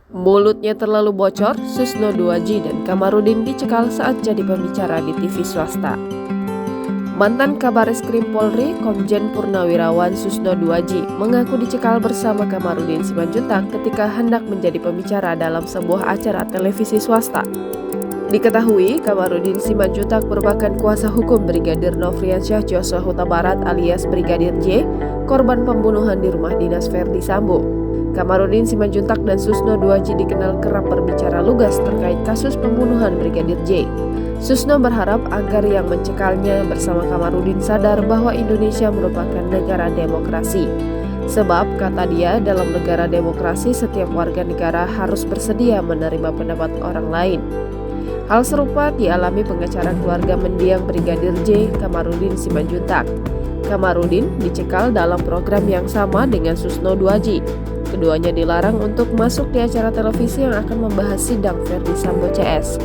Mulutnya terlalu bocor, Susno 2G dan Kamarudin dicekal saat jadi pembicara di TV swasta. Mantan Kabareskrim Polri, Komjen Purnawirawan Susno 2G mengaku dicekal bersama Kamarudin Simanjuntak ketika hendak menjadi pembicara dalam sebuah acara televisi swasta. Diketahui, Kamarudin Simanjuntak merupakan kuasa hukum Brigadir Nofriansyah Joshua Huta Barat alias Brigadir J, korban pembunuhan di rumah dinas Verdi Sambo. Kamarudin Simanjuntak dan Susno 2G dikenal kerap berbicara lugas terkait kasus pembunuhan Brigadir J. Susno berharap agar yang mencekalnya bersama Kamarudin sadar bahwa Indonesia merupakan negara demokrasi. Sebab, kata dia, dalam negara demokrasi setiap warga negara harus bersedia menerima pendapat orang lain. Hal serupa dialami pengacara keluarga mendiang Brigadir J, Kamarudin Simanjuntak. Kamarudin dicekal dalam program yang sama dengan Susno 2G. Keduanya dilarang untuk masuk di acara televisi yang akan membahas sidang Verdi Sambo CS.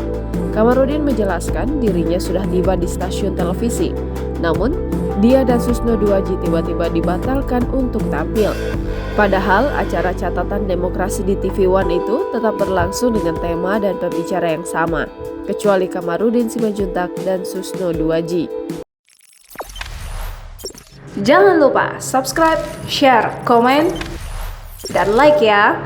Kamarudin menjelaskan dirinya sudah tiba di stasiun televisi. Namun, dia dan Susno 2G tiba-tiba dibatalkan untuk tampil. Padahal acara catatan demokrasi di TV One itu tetap berlangsung dengan tema dan pembicara yang sama, kecuali Kamarudin Simanjuntak dan Susno 2G. Jangan lupa subscribe, share, komen, dan like ya.